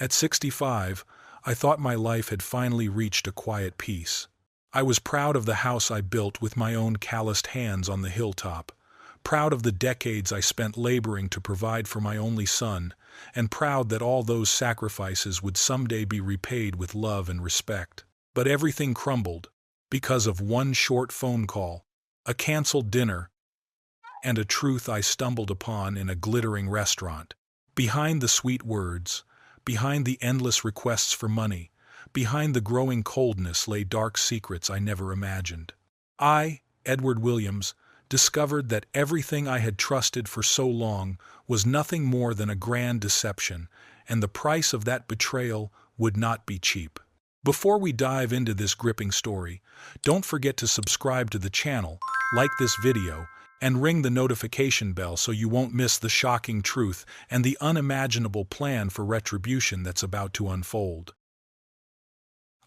At 65, I thought my life had finally reached a quiet peace. I was proud of the house I built with my own calloused hands on the hilltop, proud of the decades I spent laboring to provide for my only son, and proud that all those sacrifices would someday be repaid with love and respect. But everything crumbled because of one short phone call, a canceled dinner, and a truth I stumbled upon in a glittering restaurant. Behind the sweet words, behind the endless requests for money, behind the growing coldness lay dark secrets I never imagined. I, Edward Williams, discovered that everything I had trusted for so long was nothing more than a grand deception, and the price of that betrayal would not be cheap. Before we dive into this gripping story, don't forget to subscribe to the channel, like this video, and ring the notification bell so you won't miss the shocking truth and the unimaginable plan for retribution that's about to unfold.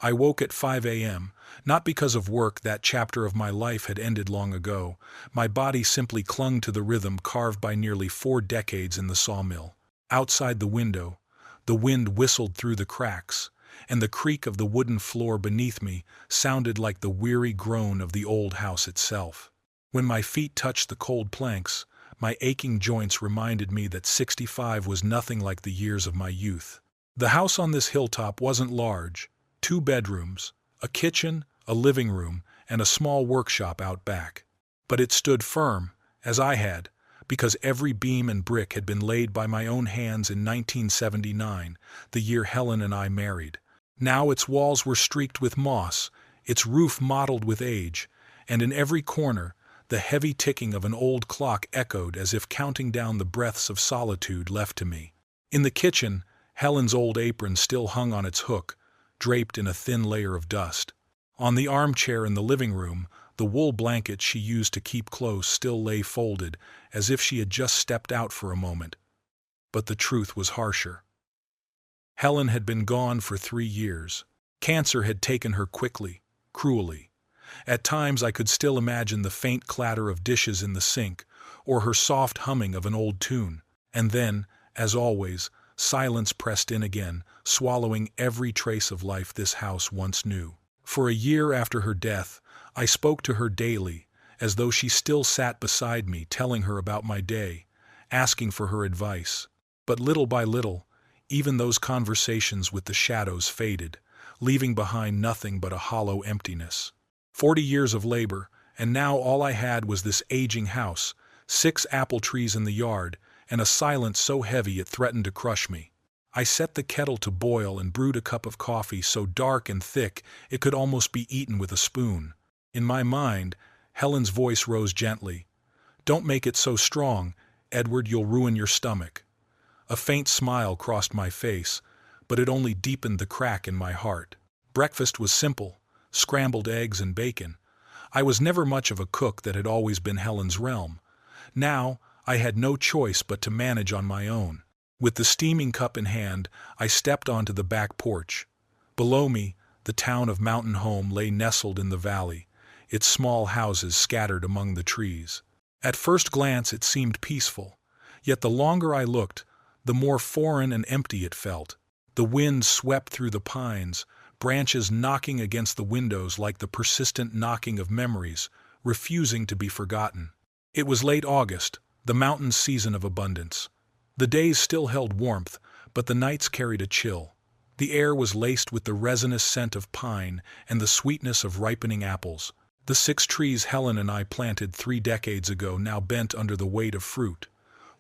I woke at 5 a.m., not because of work. That chapter of my life had ended long ago. My body simply clung to the rhythm carved by nearly 4 decades in the sawmill. Outside the window, the wind whistled through the cracks, and the creak of the wooden floor beneath me sounded like the weary groan of the old house itself. When my feet touched the cold planks, my aching joints reminded me that 65 was nothing like the years of my youth. The house on this hilltop wasn't large. 2 bedrooms, a kitchen, a living room, and a small workshop out back. But it stood firm, as I had, because every beam and brick had been laid by my own hands in 1979, the year Helen and I married. Now its walls were streaked with moss, its roof mottled with age, and in every corner, the heavy ticking of an old clock echoed as if counting down the breaths of solitude left to me. In the kitchen, Helen's old apron still hung on its hook, draped in a thin layer of dust. On the armchair in the living room, the wool blanket she used to keep close still lay folded, as if she had just stepped out for a moment. But the truth was harsher. Helen had been gone for 3 years. Cancer had taken her quickly, cruelly. At times I could still imagine the faint clatter of dishes in the sink, or her soft humming of an old tune. And then, as always, silence pressed in again, swallowing every trace of life this house once knew. For a year after her death, I spoke to her daily, as though she still sat beside me, telling her about my day, asking for her advice. But little by little, even those conversations with the shadows faded, leaving behind nothing but a hollow emptiness. 40 years of labor, and now all I had was this aging house, 6 apple trees in the yard, and a silence so heavy it threatened to crush me. I set the kettle to boil and brewed a cup of coffee so dark and thick it could almost be eaten with a spoon. In my mind, Helen's voice rose gently. "Don't make it so strong, Edward, you'll ruin your stomach." A faint smile crossed my face, but it only deepened the crack in my heart. Breakfast was simple, scrambled eggs and bacon. I was never much of a cook. That had always been Helen's realm. Now, I had no choice but to manage on my own. With the steaming cup in hand, I stepped onto the back porch. Below me, the town of Mountain Home lay nestled in the valley, its small houses scattered among the trees. At first glance it seemed peaceful, yet the longer I looked, the more foreign and empty it felt. The wind swept through the pines, branches knocking against the windows like the persistent knocking of memories, refusing to be forgotten. It was late August, the mountain's season of abundance. The days still held warmth, but the nights carried a chill. The air was laced with the resinous scent of pine and the sweetness of ripening apples. The 6 trees Helen and I planted 3 decades ago now bent under the weight of fruit.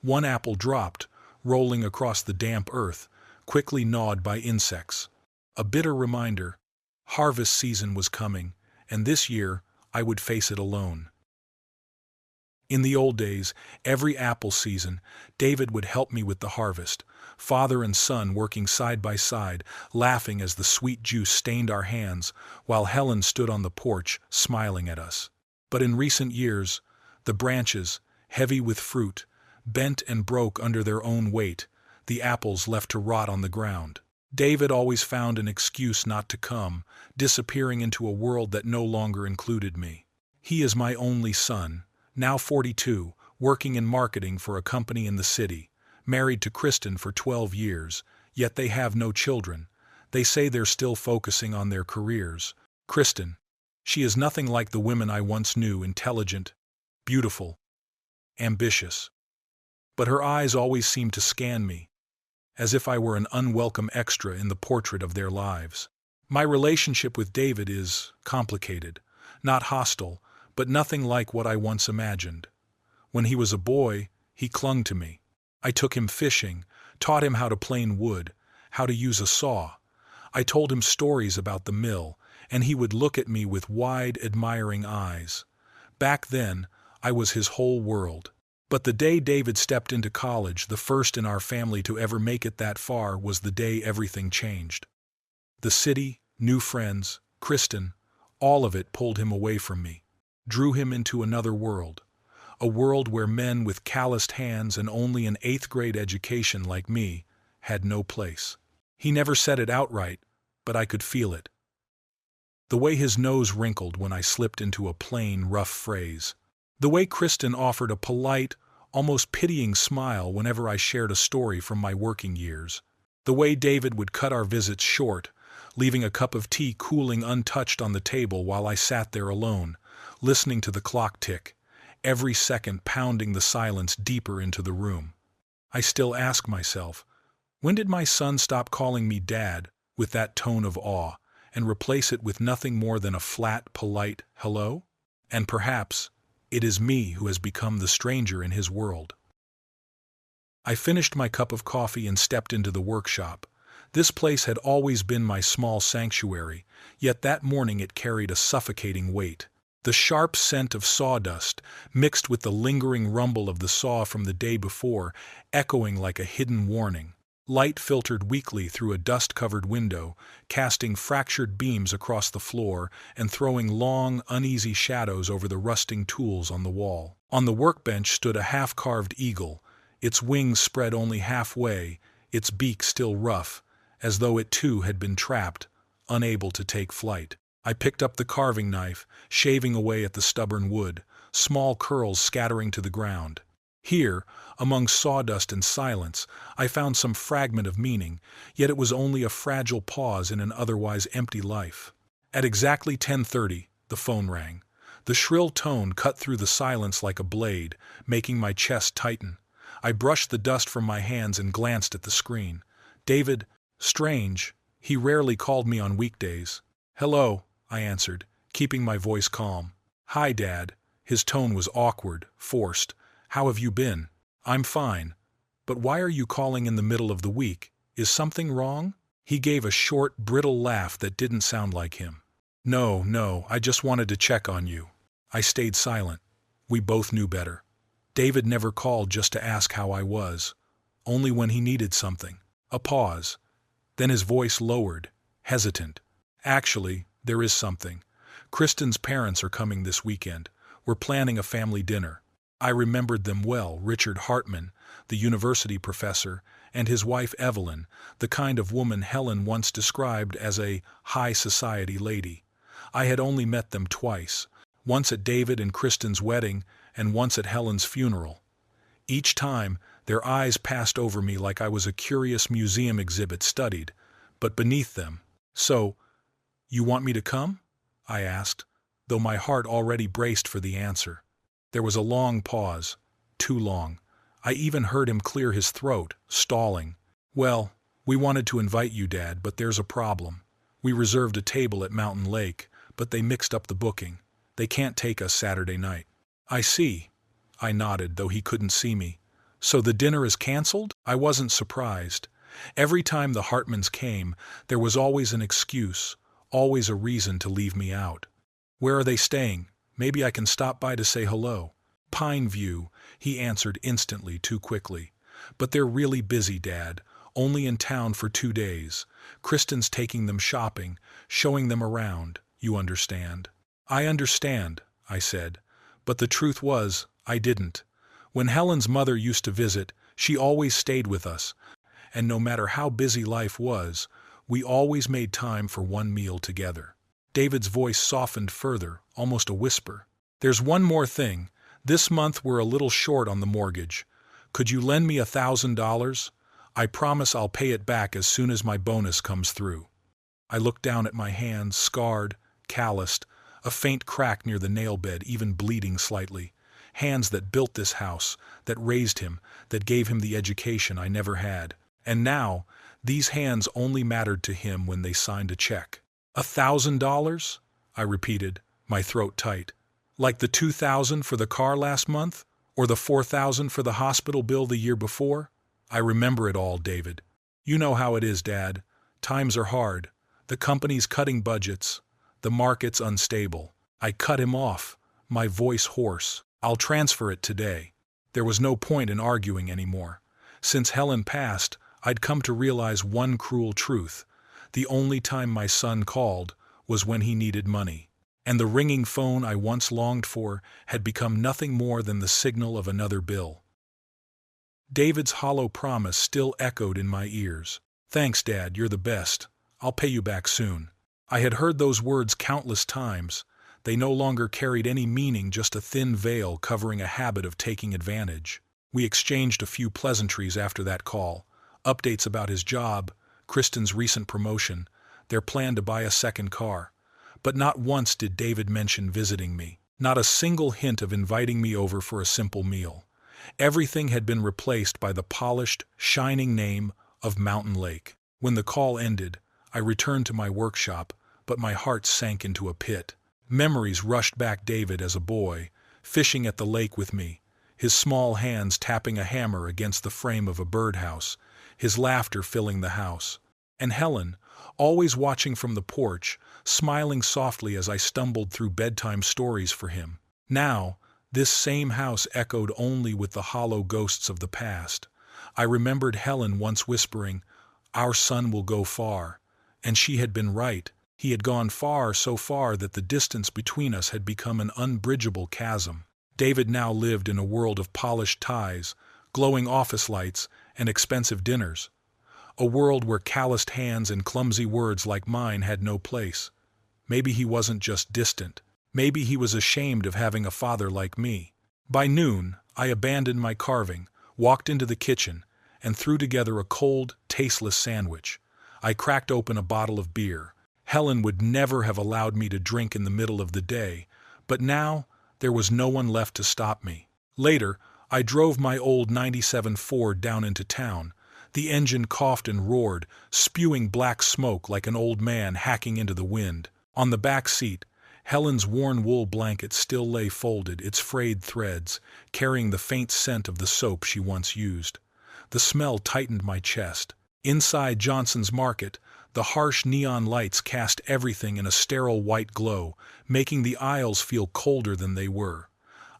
One apple dropped, rolling across the damp earth, quickly gnawed by insects. A bitter reminder: harvest season was coming, and this year I would face it alone. In the old days, every apple season, David would help me with the harvest, father and son working side by side, laughing as the sweet juice stained our hands, while Helen stood on the porch, smiling at us. But in recent years, the branches, heavy with fruit, bent and broke under their own weight, the apples left to rot on the ground. David always found an excuse not to come, disappearing into a world that no longer included me. He is my only son, now 42, working in marketing for a company in the city, married to Kristen for 12 years, Yet they have no children. They say they're still focusing on their careers. Kristen. She is nothing like the women I once knew, intelligent, beautiful, ambitious. But her eyes always seem to scan me, as if I were an unwelcome extra in the portrait of their lives. My relationship with David is complicated, not hostile, but nothing like what I once imagined. When he was a boy, he clung to me. I took him fishing, taught him how to plane wood, how to use a saw. I told him stories about the mill, and he would look at me with wide, admiring eyes. Back then, I was his whole world. But the day David stepped into college, the first in our family to ever make it that far, was the day everything changed. The city, new friends, Kristen, all of it pulled him away from me, drew him into another world. A world where men with calloused hands and only an 8th grade education like me had no place. He never said it outright, but I could feel it. The way his nose wrinkled when I slipped into a plain, rough phrase. The way Kristen offered a polite, almost pitying smile whenever I shared a story from my working years. The way David would cut our visits short, leaving a cup of tea cooling untouched on the table while I sat there alone, listening to the clock tick, every second pounding the silence deeper into the room. I still ask myself, when did my son stop calling me Dad with that tone of awe and replace it with nothing more than a flat, polite hello? And perhaps it is me who has become the stranger in his world. I finished my cup of coffee and stepped into the workshop. This place had always been my small sanctuary, yet that morning it carried a suffocating weight. The sharp scent of sawdust, mixed with the lingering rumble of the saw from the day before, echoing like a hidden warning. Light filtered weakly through a dust-covered window, casting fractured beams across the floor and throwing long, uneasy shadows over the rusting tools on the wall. On the workbench stood a half-carved eagle, its wings spread only halfway, its beak still rough, as though it too had been trapped, unable to take flight. I picked up the carving knife, shaving away at the stubborn wood, small curls scattering to the ground. Here, among sawdust and silence, I found some fragment of meaning, yet it was only a fragile pause in an otherwise empty life. At exactly 10:30, the phone rang. The shrill tone cut through the silence like a blade, making my chest tighten. I brushed the dust from my hands and glanced at the screen. David, strange, he rarely called me on weekdays. "Hello," I answered, keeping my voice calm. "Hi, Dad." His tone was awkward, forced. "How have you been?" "I'm fine. But why are you calling in the middle of the week? Is something wrong?" He gave a short, brittle laugh that didn't sound like him. No, I just wanted to check on you." I stayed silent. We both knew better. David never called just to ask how I was. Only when he needed something. A pause. Then his voice lowered, hesitant. "Actually, there is something. Kristen's parents are coming this weekend. We're planning a family dinner." I remembered them well, Richard Hartman, the university professor, and his wife Evelyn, the kind of woman Helen once described as a high society lady. I had only met them twice, once at David and Kristen's wedding and once at Helen's funeral. Each time, their eyes passed over me like I was a curious museum exhibit studied, but beneath them. "So, you want me to come?" I asked, though my heart already braced for the answer. There was a long pause, too long. I even heard him clear his throat, stalling. "Well, we wanted to invite you, Dad, but there's a problem. We reserved a table at Mountain Lake, but they mixed up the booking. They can't take us Saturday night." "I see." I nodded, though he couldn't see me. "So the dinner is canceled?" I wasn't surprised. Every time the Hartmans came, there was always an excuse, always a reason to leave me out. "Where are they staying? Maybe I can stop by to say hello." "Pine View," he answered instantly, too quickly. "But they're really busy, Dad, only in town for 2 days. Kristen's taking them shopping, showing them around, you understand." "I understand," I said, but the truth was, I didn't. When Helen's mother used to visit, she always stayed with us, and no matter how busy life was, we always made time for one meal together. David's voice softened further, almost a whisper. "There's one more thing. This month we're a little short on the mortgage. Could you lend me $1,000? I promise I'll pay it back as soon as my bonus comes through. I looked down at my hands, scarred, calloused, a faint crack near the nail bed, even bleeding slightly. Hands that built this house, that raised him, that gave him the education I never had. And now, these hands only mattered to him when they signed a check. $1,000? I repeated, my throat tight. Like the $2,000 for the car last month? Or the $4,000 for the hospital bill the year before? I remember it all, David. You know how it is, Dad. Times are hard. The company's cutting budgets. The market's unstable. I cut him off, my voice hoarse. I'll transfer it today. There was no point in arguing anymore. Since Helen passed, I'd come to realize one cruel truth. The only time my son called was when he needed money. And the ringing phone I once longed for had become nothing more than the signal of another bill. David's hollow promise still echoed in my ears. Thanks, Dad, you're the best. I'll pay you back soon. I had heard those words countless times. They no longer carried any meaning, just a thin veil covering a habit of taking advantage. We exchanged a few pleasantries after that call. Updates about his job, Kristen's recent promotion, their plan to buy a second car. But not once did David mention visiting me. Not a single hint of inviting me over for a simple meal. Everything had been replaced by the polished, shining name of Mountain Lake. When the call ended, I returned to my workshop, but my heart sank into a pit. Memories rushed back David as a boy, fishing at the lake with me, his small hands tapping a hammer against the frame of a birdhouse, his laughter filling the house. And Helen, always watching from the porch, smiling softly as I stumbled through bedtime stories for him. Now, this same house echoed only with the hollow ghosts of the past. I remembered Helen once whispering, "Our son will go far." And she had been right. He had gone far, so far that the distance between us had become an unbridgeable chasm. David now lived in a world of polished ties, glowing office lights, and expensive dinners. A world where calloused hands and clumsy words like mine had no place. Maybe he wasn't just distant. Maybe he was ashamed of having a father like me. By noon, I abandoned my carving, walked into the kitchen, and threw together a cold, tasteless sandwich. I cracked open a bottle of beer. Helen would never have allowed me to drink in the middle of the day, but now there was no one left to stop me. Later, I drove my old '97 Ford down into town. The engine coughed and roared, spewing black smoke like an old man hacking into the wind. On the back seat, Helen's worn wool blanket still lay folded, its frayed threads, carrying the faint scent of the soap she once used. The smell tightened my chest. Inside Johnson's Market, the harsh neon lights cast everything in a sterile white glow, making the aisles feel colder than they were.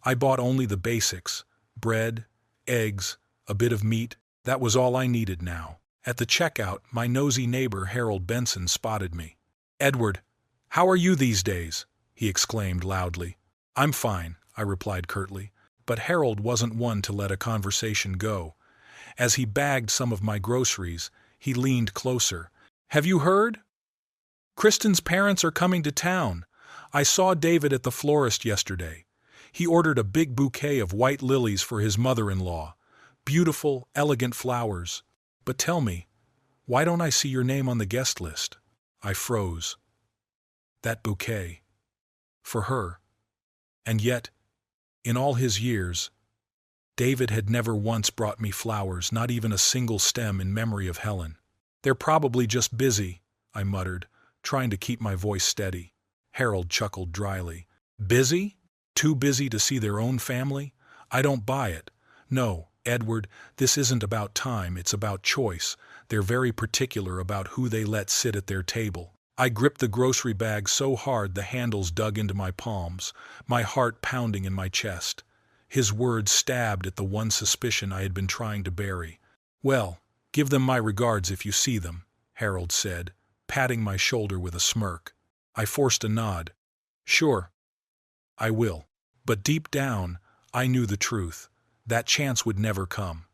I bought only the basics: bread, eggs, a bit of meat. That was all I needed now. At the checkout, my nosy neighbor Harold Benson spotted me. "Edward, how are you these days?" he exclaimed loudly. "I'm fine," I replied curtly, but Harold wasn't one to let a conversation go. As he bagged some of my groceries, he leaned closer. "Have you heard? Kristen's parents are coming to town. I saw David at the florist yesterday. He ordered a big bouquet of white lilies for his mother-in-law. Beautiful, elegant flowers. But tell me, why don't I see your name on the guest list?" I froze. That bouquet. For her. And yet, in all his years, David had never once brought me flowers, not even a single stem in memory of Helen. "They're probably just busy," I muttered, trying to keep my voice steady. Harold chuckled dryly. "Busy? Too busy to see their own family? I don't buy it. No, Edward, this isn't about time, it's about choice. They're very particular about who they let sit at their table." I gripped the grocery bag so hard the handles dug into my palms, my heart pounding in my chest. His words stabbed at the one suspicion I had been trying to bury. "Well, give them my regards if you see them," Harold said, patting my shoulder with a smirk. I forced a nod. "Sure, I will." But deep down, I knew the truth. That chance would never come.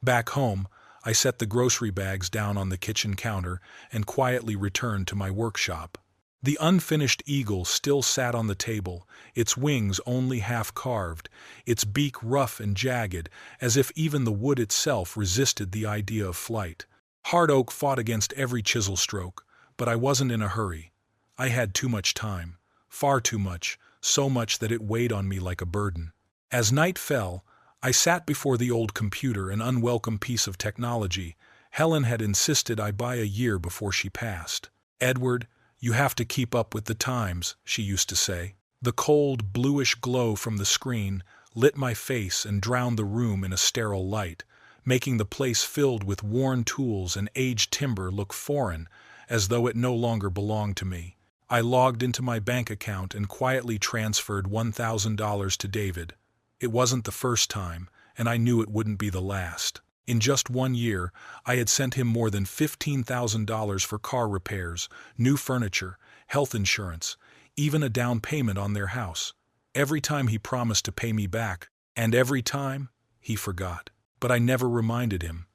Back home, I set the grocery bags down on the kitchen counter and quietly returned to my workshop. The unfinished eagle still sat on the table, its wings only half carved, its beak rough and jagged, as if even the wood itself resisted the idea of flight. Hard oak fought against every chisel stroke, but I wasn't in a hurry. I had too much time, far too much, so much that it weighed on me like a burden. As night fell, I sat before the old computer, an unwelcome piece of technology. Helen had insisted I buy a year before she passed. "Edward, you have to keep up with the times," she used to say. The cold, bluish glow from the screen lit my face and drowned the room in a sterile light, making the place filled with worn tools and aged timber look foreign, as though it no longer belonged to me. I logged into my bank account and quietly transferred $1,000 to David. It wasn't the first time, and I knew it wouldn't be the last. In just 1 year, I had sent him more than $15,000 for car repairs, new furniture, health insurance, even a down payment on their house. Every time he promised to pay me back, and every time he forgot. But I never reminded him.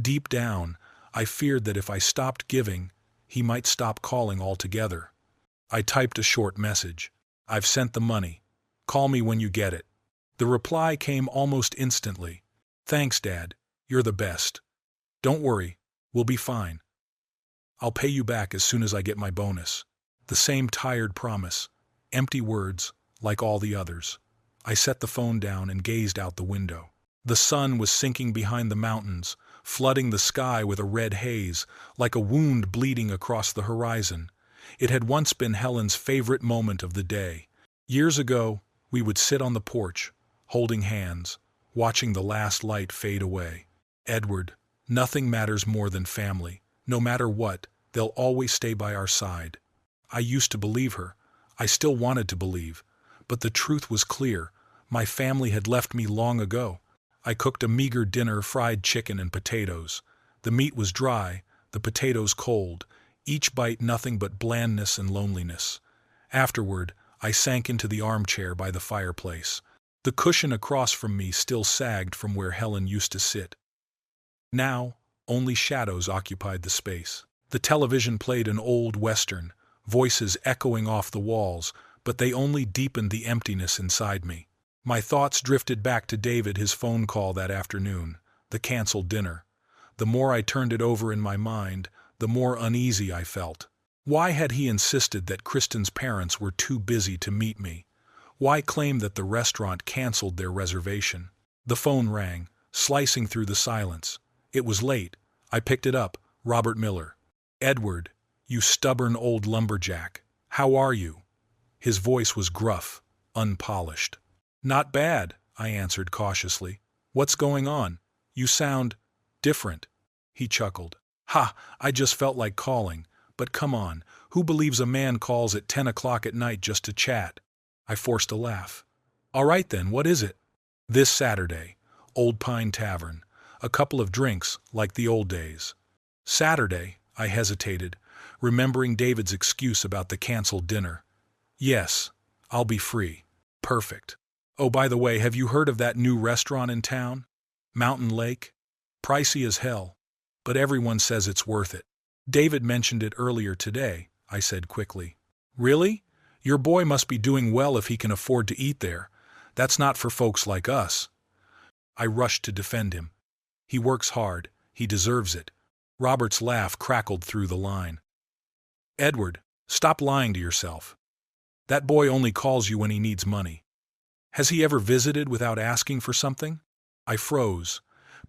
Deep down, I feared that if I stopped giving, he might stop calling altogether. I typed a short message. "I've sent the money. Call me when you get it." The reply came almost instantly. "Thanks, Dad. You're the best. Don't worry, we'll be fine. I'll pay you back as soon as I get my bonus." The same tired promise. Empty words, like all the others. I set the phone down and gazed out the window. The sun was sinking behind the mountains, flooding the sky with a red haze, like a wound bleeding across the horizon. It had once been Helen's favorite moment of the day. Years ago, we would sit on the porch, holding hands, watching the last light fade away. "Edward, nothing matters more than family. No matter what, they'll always stay by our side." I used to believe her. I still wanted to believe. But the truth was clear. My family had left me long ago. I cooked a meager dinner, fried chicken and potatoes. The meat was dry, the potatoes cold, each bite nothing but blandness and loneliness. Afterward, I sank into the armchair by the fireplace. The cushion across from me still sagged from where Helen used to sit. Now, only shadows occupied the space. The television played an old western, voices echoing off the walls, but they only deepened the emptiness inside me. My thoughts drifted back to David, his phone call that afternoon, the canceled dinner. The more I turned it over in my mind, the more uneasy I felt. Why had he insisted that Kristen's parents were too busy to meet me? Why claim that the restaurant canceled their reservation? The phone rang, slicing through the silence. It was late. I picked it up. Robert Miller. "Edward, you stubborn old lumberjack. How are you?" His voice was gruff, unpolished. "Not bad," I answered cautiously. "What's going on? You sound different." He chuckled. "Ha, I just felt like calling. But come on, who believes a man calls at 10 o'clock at night just to chat?" I forced a laugh. "All right then, what is it?" "This Saturday, Old Pine Tavern. A couple of drinks, like the old days." "Saturday?" I hesitated, remembering David's excuse about the canceled dinner. "Yes, I'll be free." "Perfect. Oh, by the way, have you heard of that new restaurant in town? Mountain Lake? Pricey as hell, but everyone says it's worth it." "David mentioned it earlier today," I said quickly. "Really? Your boy must be doing well if he can afford to eat there. That's not for folks like us." I rushed to defend him. "He works hard. He deserves it." Robert's laugh crackled through the line. "Edward, stop lying to yourself. That boy only calls you when he needs money. Has he ever visited without asking for something?" I froze.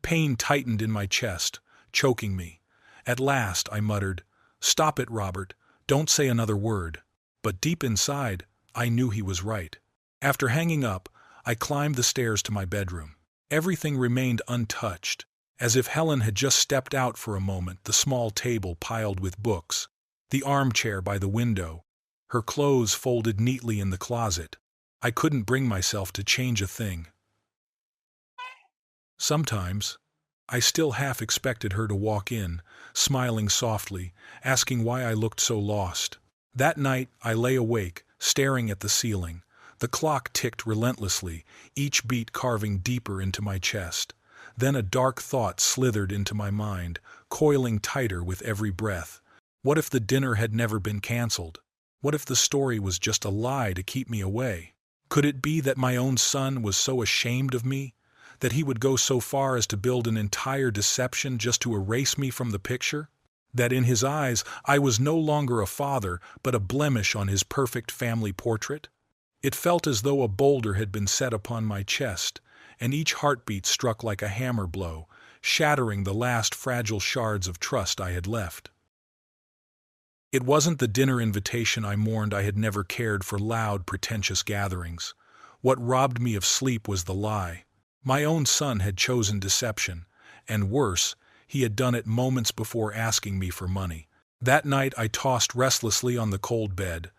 Pain tightened in my chest, choking me. At last I muttered, "Stop it, Robert. Don't say another word." But deep inside, I knew he was right. After hanging up, I climbed the stairs to my bedroom. Everything remained untouched, as if Helen had just stepped out for a moment. The small table piled with books, the armchair by the window, her clothes folded neatly in the closet. I couldn't bring myself to change a thing. Sometimes, I still half expected her to walk in, smiling softly, asking why I looked so lost. That night, I lay awake, staring at the ceiling. The clock ticked relentlessly, each beat carving deeper into my chest. Then a dark thought slithered into my mind, coiling tighter with every breath. What if the dinner had never been canceled? What if the story was just a lie to keep me away? Could it be that my own son was so ashamed of me that he would go so far as to build an entire deception just to erase me from the picture? That in his eyes I was no longer a father but a blemish on his perfect family portrait? It felt as though a boulder had been set upon my chest, and each heartbeat struck like a hammer blow, shattering the last fragile shards of trust I had left. It wasn't the dinner invitation I mourned. I had never cared for loud, pretentious gatherings. What robbed me of sleep was the lie. My own son had chosen deception, and worse, he had done it moments before asking me for money. That night I tossed restlessly on the cold bed.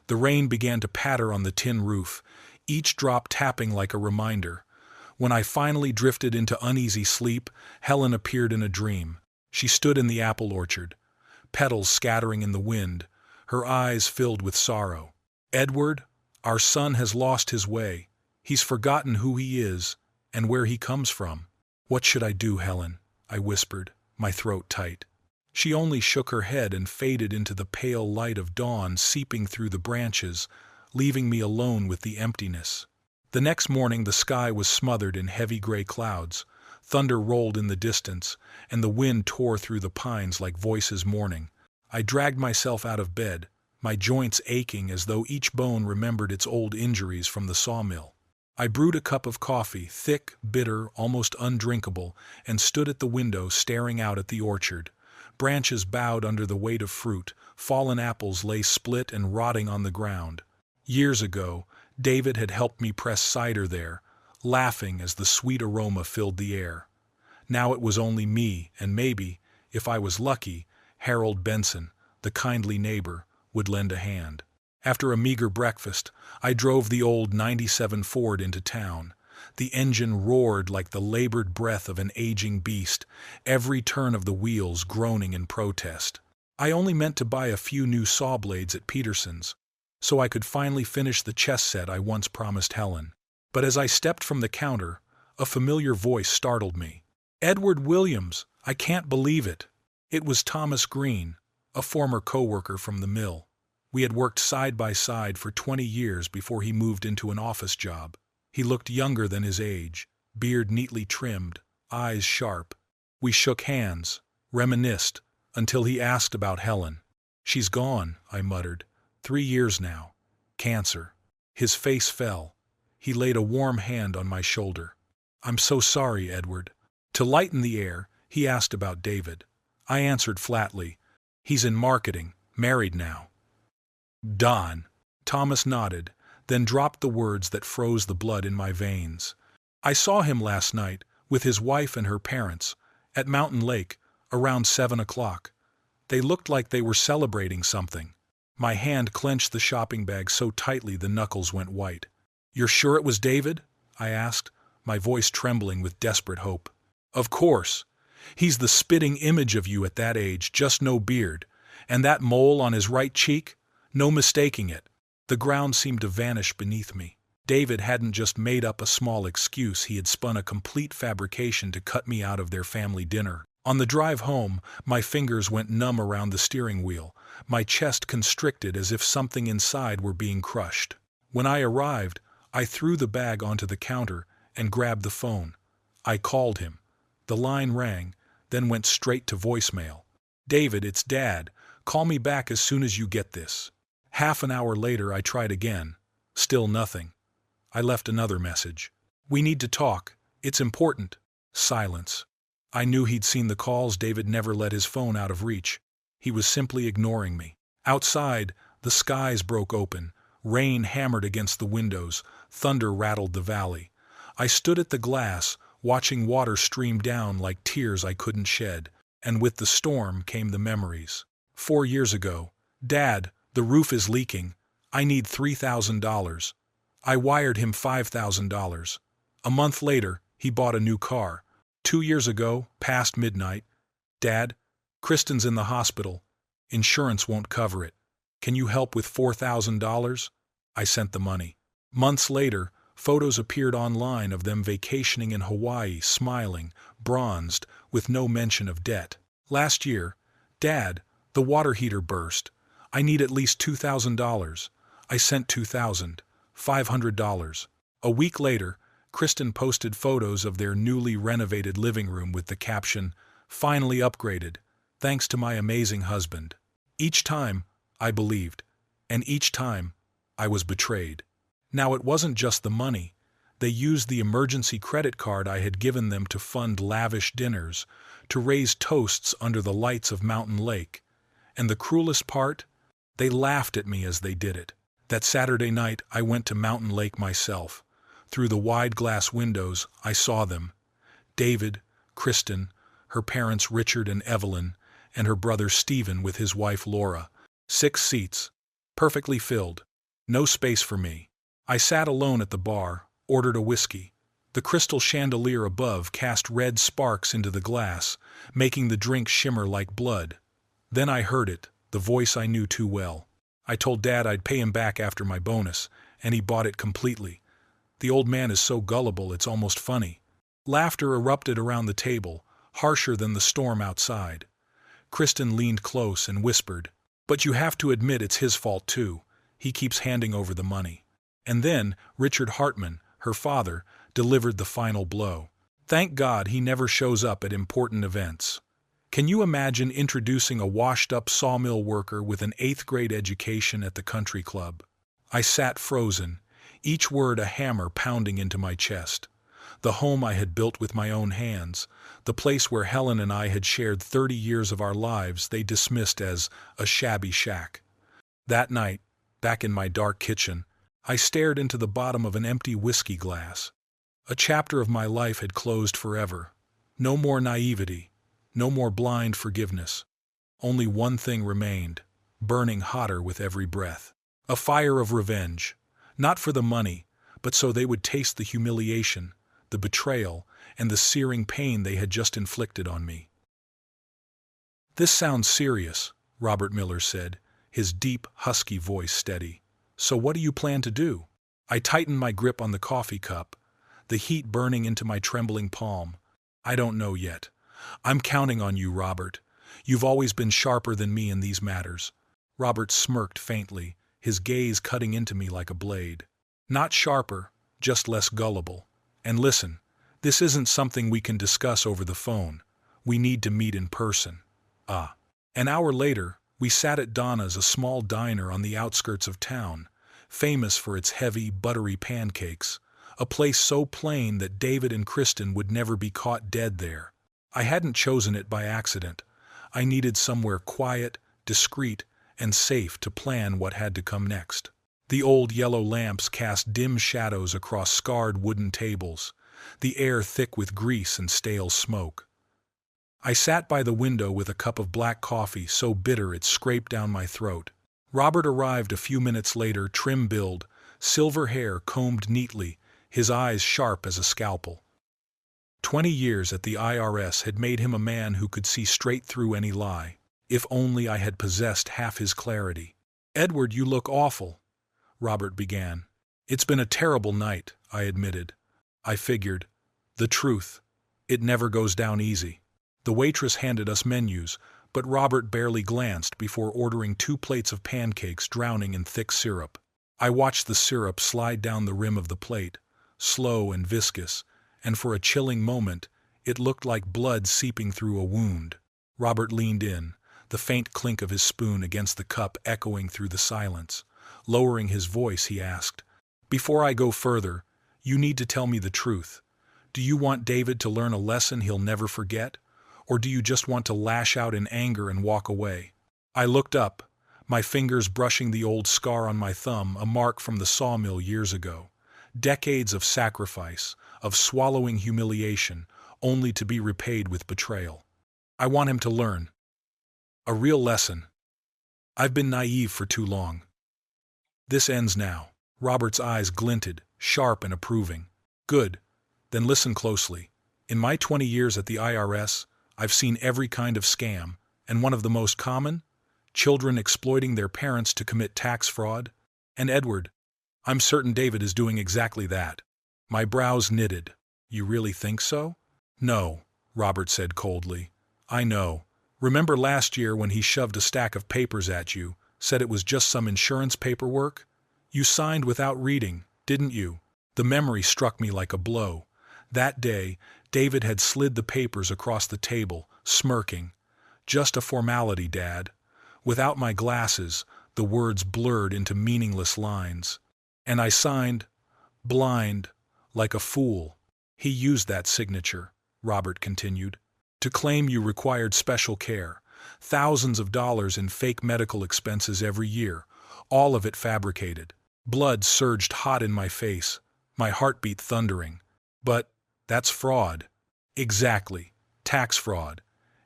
The rain began to patter on the tin roof, each drop tapping like a reminder. When I finally drifted into uneasy sleep, Helen appeared in a dream. She stood in the apple orchard, petals scattering in the wind, her eyes filled with sorrow. "Edward, our son has lost his way. He's forgotten who he is and where he comes from." "What should I do, Helen?" I whispered, my throat tight. She only shook her head and faded into the pale light of dawn seeping through the branches, leaving me alone with the emptiness. The next morning the sky was smothered in heavy gray clouds. Thunder rolled in the distance, and the wind tore through the pines like voices mourning. I dragged myself out of bed, my joints aching as though each bone remembered its old injuries from the sawmill. I brewed a cup of coffee, thick, bitter, almost undrinkable, and stood at the window staring out at the orchard. Branches bowed under the weight of fruit, fallen apples lay split and rotting on the ground. Years ago, David had helped me press cider there, laughing as the sweet aroma filled the air. Now it was only me, and maybe, if I was lucky, Harold Benson, the kindly neighbor, would lend a hand. After a meager breakfast, I drove the old '97 Ford into town. The engine roared like the labored breath of an aging beast, every turn of the wheels groaning in protest. I only meant to buy a few new saw blades at Peterson's, so I could finally finish the chess set I once promised Helen. But as I stepped from the counter, a familiar voice startled me. "Edward Williams, I can't believe it." It was Thomas Green, a former co-worker from the mill. We had worked side by side for 20 years before he moved into an office job. He looked younger than his age, beard neatly trimmed, eyes sharp. We shook hands, reminisced, until he asked about Helen. "She's gone," I muttered. 3 years now. Cancer." His face fell. He laid a warm hand on my shoulder. "I'm so sorry, Edward." To lighten the air, he asked about David. I answered flatly, "He's in marketing, married now." "Don." Thomas nodded, then dropped the words that froze the blood in my veins. "I saw him last night, with his wife and her parents, at Mountain Lake, around 7 o'clock. They looked like they were celebrating something." My hand clenched the shopping bag so tightly the knuckles went white. "You're sure it was David?" I asked, my voice trembling with desperate hope. "Of course. He's the spitting image of you at that age, just no beard. And that mole on his right cheek? No mistaking it." The ground seemed to vanish beneath me. David hadn't just made up a small excuse, he had spun a complete fabrication to cut me out of their family dinner. On the drive home, my fingers went numb around the steering wheel, my chest constricted as if something inside were being crushed. When I arrived, I threw the bag onto the counter and grabbed the phone. I called him. The line rang, then went straight to voicemail. "David, it's Dad. Call me back as soon as you get this." Half an hour later I tried again. Still nothing. I left another message. "We need to talk. It's important." Silence. I knew he'd seen the calls. David never let his phone out of reach. He was simply ignoring me. Outside, the skies broke open. Rain hammered against the windows. Thunder rattled the valley. I stood at the glass, watching water stream down like tears I couldn't shed. And with the storm came the memories. 4 years ago. "Dad, the roof is leaking. I need $3,000. I wired him $5,000. A month later, he bought a new car. 2 years ago, past midnight. "Dad, Kristen's in the hospital. Insurance won't cover it. Can you help with $4,000? I sent the money. Months later, photos appeared online of them vacationing in Hawaii, smiling, bronzed, with no mention of debt. Last year, "Dad, the water heater burst. I need at least $2,000. I sent $2,500. A week later, Kristen posted photos of their newly renovated living room with the caption, "Finally upgraded, thanks to my amazing husband." Each time, I believed, and each time, I was betrayed. Now it wasn't just the money. They used the emergency credit card I had given them to fund lavish dinners, to raise toasts under the lights of Mountain Lake. And the cruelest part? They laughed at me as they did it. That Saturday night, I went to Mountain Lake myself. Through the wide glass windows, I saw them. David, Kristen, her parents Richard and Evelyn, and her brother Stephen with his wife Laura. 6 seats, perfectly filled. No space for me. I sat alone at the bar, ordered a whiskey. The crystal chandelier above cast red sparks into the glass, making the drink shimmer like blood. Then I heard it, the voice I knew too well. I told Dad I'd pay him back after my bonus, and he bought it completely. The old man is so gullible it's almost funny. Laughter erupted around the table, harsher than the storm outside. Kristen leaned close and whispered, "But you have to admit it's his fault too. He keeps handing over the money." And then Richard Hartman, her father, delivered the final blow. Thank God he never shows up at important events. Can you imagine introducing a washed-up sawmill worker with an 8th-grade education at the country club? I sat frozen, each word a hammer pounding into my chest. The home I had built with my own hands, the place where Helen and I had shared 30 years of our lives, they dismissed as a shabby shack. That night, back in my dark kitchen, I stared into the bottom of an empty whiskey glass. A chapter of my life had closed forever. No more naivety, no more blind forgiveness. Only one thing remained, burning hotter with every breath. A fire of revenge, not for the money, but so they would taste the humiliation, the betrayal, and the searing pain they had just inflicted on me. "This sounds serious," Robert Miller said, his deep, husky voice steady. "So what do you plan to do?" I tightened my grip on the coffee cup, the heat burning into my trembling palm. "I don't know yet. I'm counting on you, Robert. You've always been sharper than me in these matters." Robert smirked faintly, his gaze cutting into me like a blade. "Not sharper, just less gullible. And listen, this isn't something we can discuss over the phone. We need to meet in person." An hour later, we sat at Donna's, a small diner on the outskirts of town, famous for its heavy, buttery pancakes, a place so plain that David and Kristen would never be caught dead there. I hadn't chosen it by accident. I needed somewhere quiet, discreet, and safe to plan what had to come next. The old yellow lamps cast dim shadows across scarred wooden tables, the air thick with grease and stale smoke. I sat by the window with a cup of black coffee so bitter it scraped down my throat. Robert arrived a few minutes later, trim build, silver hair combed neatly, his eyes sharp as a scalpel. 20 years at the IRS had made him a man who could see straight through any lie. If only I had possessed half his clarity. "Edward, you look awful," Robert began. "It's been a terrible night," I admitted. I figured, the truth, it never goes down easy. The waitress handed us menus, but Robert barely glanced before ordering 2 plates of pancakes drowning in thick syrup. I watched the syrup slide down the rim of the plate, slow and viscous, and for a chilling moment, it looked like blood seeping through a wound. Robert leaned in, the faint clink of his spoon against the cup echoing through the silence. Lowering his voice, he asked, "Before I go further, you need to tell me the truth. Do you want David to learn a lesson he'll never forget? Or do you just want to lash out in anger and walk away?" I looked up, my fingers brushing the old scar on my thumb, a mark from the sawmill years ago. Decades of sacrifice, of swallowing humiliation, only to be repaid with betrayal. I want him to learn. A real lesson. I've been naive for too long. This ends now. Robert's eyes glinted, sharp and approving. Good. Then listen closely. In my 20 years at the IRS, I've seen every kind of scam, and one of the most common? Children exploiting their parents to commit tax fraud. And Edward, I'm certain David is doing exactly that. My brows knitted. You really think so? No, Robert said coldly. I know. Remember last year when he shoved a stack of papers at you, Said it was just some insurance paperwork? You signed without reading, didn't you? The memory struck me like a blow. That day, David had slid the papers across the table, smirking. Just a formality, Dad. Without my glasses, the words blurred into meaningless lines. And I signed, blind, like a fool. He used that signature, Robert continued, to claim you required special care. Thousands of dollars in fake medical expenses every year, all of it fabricated. Blood surged hot in my face, my heartbeat thundering. But that's fraud. Exactly. Tax fraud.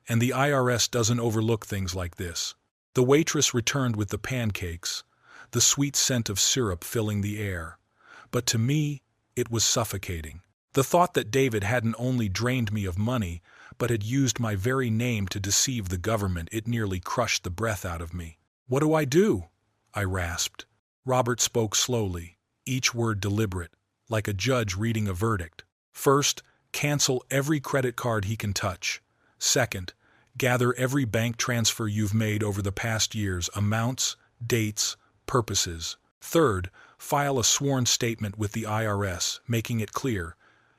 And the IRS doesn't overlook things like this. The waitress returned with the pancakes, the sweet scent of syrup filling the air. But to me, it was suffocating. The thought that David hadn't only drained me of money, but had used my very name to deceive the government, it nearly crushed the breath out of me. What do I do? I rasped. Robert spoke slowly, each word deliberate, like a judge reading a verdict. First, cancel every credit card he can touch. Second, gather every bank transfer you've made over the past years, amounts, dates, purposes. Third, file a sworn statement with the IRS, making it clear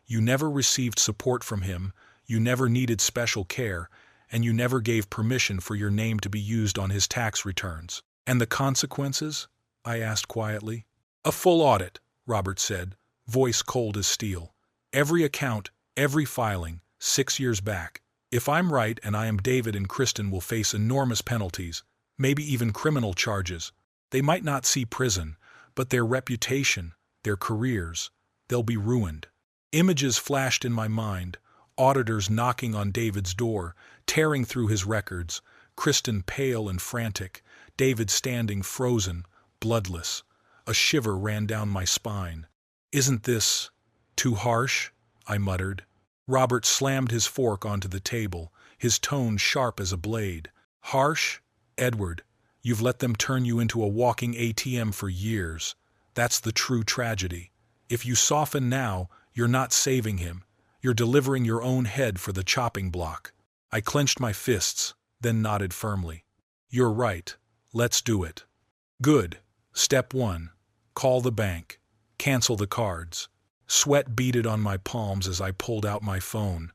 you never received support from him, you never needed special care, and you never gave permission for your name to be used on his tax returns. And the consequences? I asked quietly. A full audit, Robert said, voice cold as steel. Every account, every filing, 6 years back. If I'm right and I am David and Kristen will face enormous penalties, maybe even criminal charges. They might not see prison, but their reputation, their careers, they'll be ruined. Images flashed in my mind, auditors knocking on David's door, tearing through his records, Kristen pale and frantic, David standing frozen, bloodless. A shiver ran down my spine. Isn't this too harsh? I muttered. Robert slammed his fork onto the table, his tone sharp as a blade. Harsh? Edward, you've let them turn you into a walking ATM for years. That's the true tragedy. If you soften now, you're not saving him. You're delivering your own head for the chopping block. I clenched my fists, then nodded firmly. You're right. Let's do it. Good. Step 1. Call the bank. Cancel the cards. Sweat beaded on my palms as I pulled out my phone.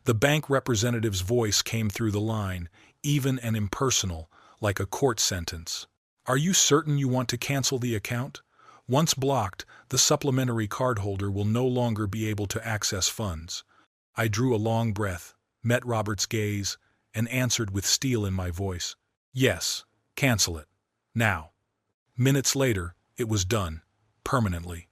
The bank representative's voice came through the line, even and impersonal, like a court sentence. Are you certain you want to cancel the account? Once blocked, the supplementary cardholder will no longer be able to access funds. I drew a long breath, met Robert's gaze, and answered with steel in my voice. Yes, cancel it. Now. Minutes later, it was done. Permanently.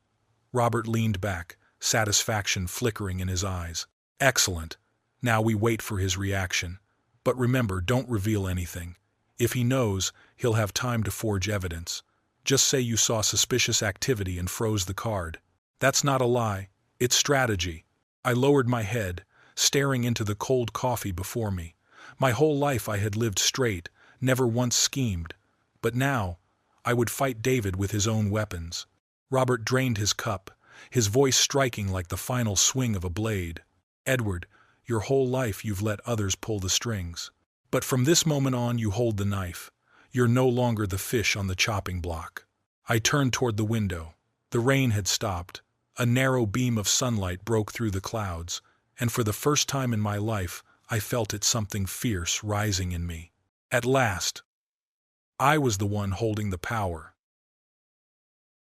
Robert leaned back, satisfaction flickering in his eyes. Excellent. Now we wait for his reaction. But remember, don't reveal anything. If he knows, he'll have time to forge evidence. Just say you saw suspicious activity and froze the card. That's not a lie. It's strategy. I lowered my head, staring into the cold coffee before me. My whole life I had lived straight, never once schemed. But now, I would fight David with his own weapons. Robert drained his cup, his voice striking like the final swing of a blade. Edward, your whole life you've let others pull the strings. But from this moment on you hold the knife. You're no longer the fish on the chopping block. I turned toward the window. The rain had stopped. A narrow beam of sunlight broke through the clouds, and for the first time in my life, I felt it something fierce rising in me. At last, I was the one holding the power.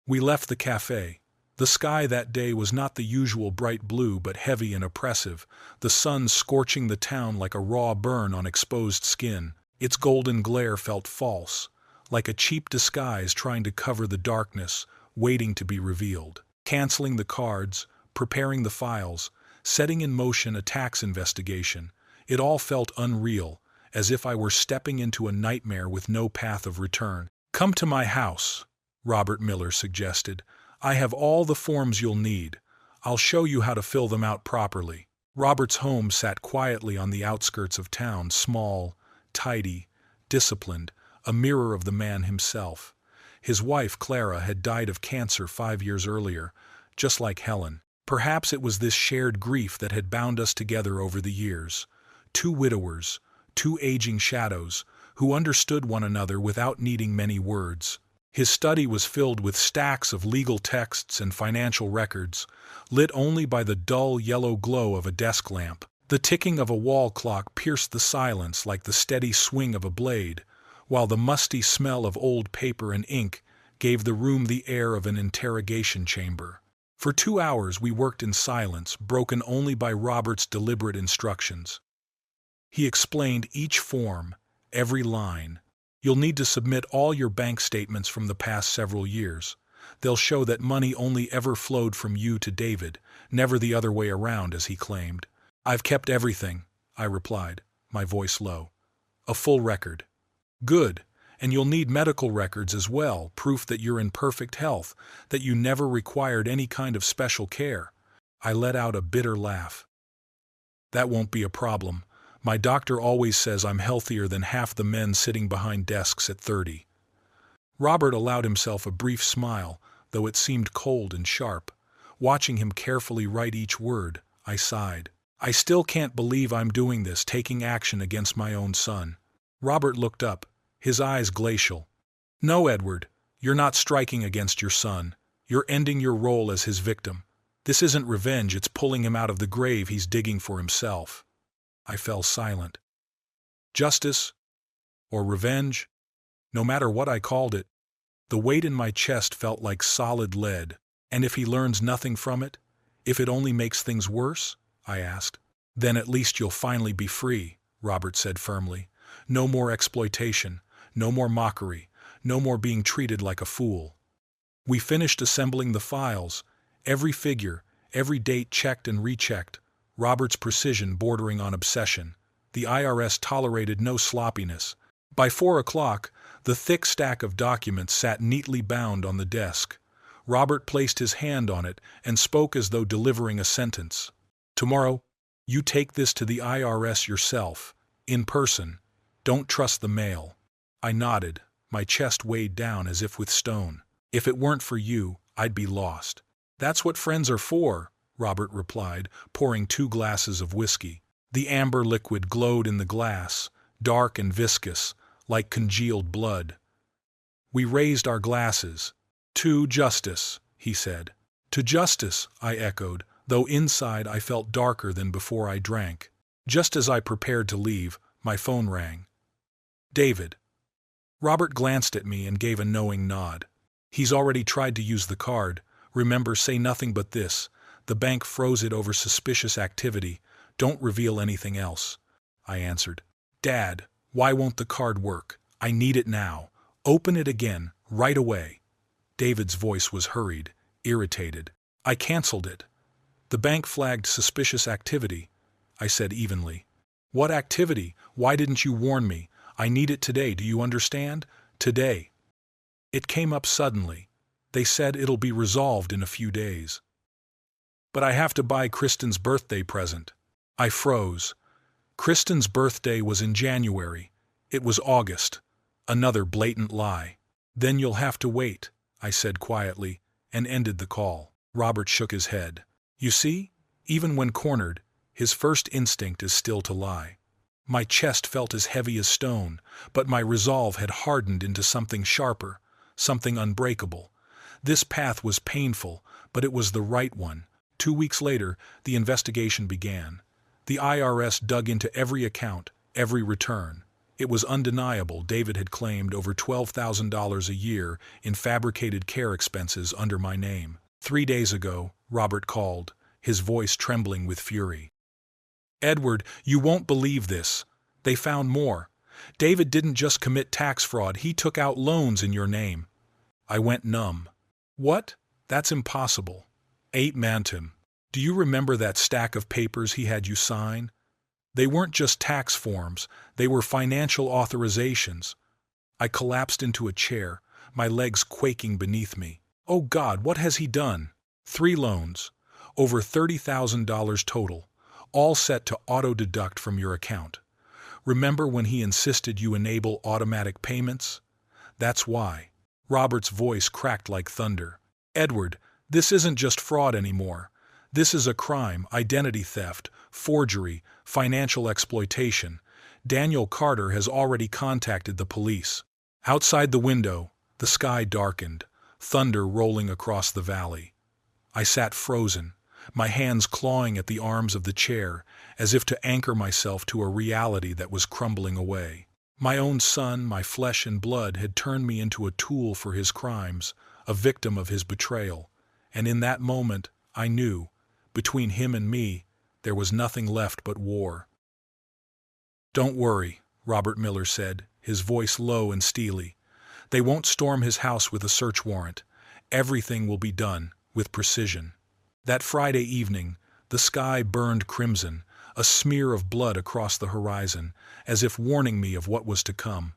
We left the cafe. The sky that day was not the usual bright blue but heavy and oppressive, the sun scorching the town like a raw burn on exposed skin. Its golden glare felt false, like a cheap disguise trying to cover the darkness, waiting to be revealed. Canceling the cards, preparing the files, setting in motion a tax investigation, it all felt unreal, as if I were stepping into a nightmare with no path of return. Come to my house, Robert Miller suggested. I have all the forms you'll need. I'll show you how to fill them out properly. Robert's home sat quietly on the outskirts of town, small, tidy, disciplined, a mirror of the man himself. His wife, Clara, had died of cancer 5 years earlier, just like Helen. Perhaps it was this shared grief that had bound us together over the years. 2 widowers, 2 aging shadows, who understood one another without needing many words. His study was filled with stacks of legal texts and financial records, lit only by the dull yellow glow of a desk lamp. The ticking of a wall clock pierced the silence like the steady swing of a blade, while the musty smell of old paper and ink gave the room the air of an interrogation chamber. For 2 hours we worked in silence, broken only by Robert's deliberate instructions. He explained each form, every line. You'll need to submit all your bank statements from the past several years. They'll show that money only ever flowed from you to David, never the other way around, as he claimed. I've kept everything, I replied, my voice low. A full record. Good. And you'll need medical records as well, proof that you're in perfect health, that you never required any kind of special care. I let out a bitter laugh. That won't be a problem. My doctor always says I'm healthier than half the men sitting behind desks at 30. Robert allowed himself a brief smile, though it seemed cold and sharp. Watching him carefully write each word, I sighed. I still can't believe I'm doing this, taking action against my own son. Robert looked up, his eyes glacial. No, Edward, you're not striking against your son. You're ending your role as his victim. This isn't revenge, it's pulling him out of the grave he's digging for himself. I fell silent. Justice? Or revenge? No matter what I called it, the weight in my chest felt like solid lead. And if he learns nothing from it? If it only makes things worse? I asked. Then at least you'll finally be free, Robert said firmly. No more exploitation, no more mockery, no more being treated like a fool. We finished assembling the files, every figure, every date checked and rechecked, Robert's precision bordering on obsession. The IRS tolerated no sloppiness. By 4 o'clock, the thick stack of documents sat neatly bound on the desk. Robert placed his hand on it and spoke as though delivering a sentence. Tomorrow, you take this to the IRS yourself, in person. Don't trust the mail. I nodded, my chest weighed down as if with stone. If it weren't for you, I'd be lost. That's what friends are for, Robert replied, pouring 2 glasses of whiskey. The amber liquid glowed in the glass, dark and viscous, like congealed blood. We raised our glasses. To justice, he said. To justice, I echoed, though inside I felt darker than before I drank. Just as I prepared to leave, my phone rang. David. Robert glanced at me and gave a knowing nod. He's already tried to use the card. Remember, say nothing but this. The bank froze it over suspicious activity. Don't reveal anything else. I answered. Dad, why won't the card work? I need it now. Open it again, right away. David's voice was hurried, irritated. I canceled it. The bank flagged suspicious activity, I said evenly. What activity? Why didn't you warn me? I need it today, do you understand? Today. It came up suddenly. They said it'll be resolved in a few days. But I have to buy Kristen's birthday present. I froze. Kristen's birthday was in January. It was August. Another blatant lie. Then you'll have to wait, I said quietly, and ended the call. Robert shook his head. You see, even when cornered, his first instinct is still to lie. My chest felt as heavy as stone, but my resolve had hardened into something sharper, something unbreakable. This path was painful, but it was the right one. 2 weeks later, the investigation began. The IRS dug into every account, every return. It was undeniable David had claimed over $12,000 a year in fabricated care expenses under my name. 3 days ago, Robert called, his voice trembling with fury. Edward, you won't believe this. They found more. David didn't just commit tax fraud, he took out loans in your name. I went numb. What? That's impossible. 8 Mantum. Do you remember that stack of papers he had you sign? They weren't just tax forms, they were financial authorizations. I collapsed into a chair, my legs quaking beneath me. Oh God, what has he done? 3 loans, over $30,000 total, all set to auto-deduct from your account. Remember when he insisted you enable automatic payments? That's why. Robert's voice cracked like thunder. Edward, this isn't just fraud anymore. This is a crime, identity theft, forgery, financial exploitation. Daniel Carter has already contacted the police. Outside the window, the sky darkened, thunder rolling across the valley. I sat frozen, my hands clawing at the arms of the chair, as if to anchor myself to a reality that was crumbling away. My own son, my flesh and blood, had turned me into a tool for his crimes, a victim of his betrayal, and in that moment, I knew, between him and me, there was nothing left but war. "Don't worry," Robert Miller said, his voice low and steely. "They won't storm his house with a search warrant. Everything will be done, with precision." That Friday evening, the sky burned crimson, a smear of blood across the horizon, as if warning me of what was to come.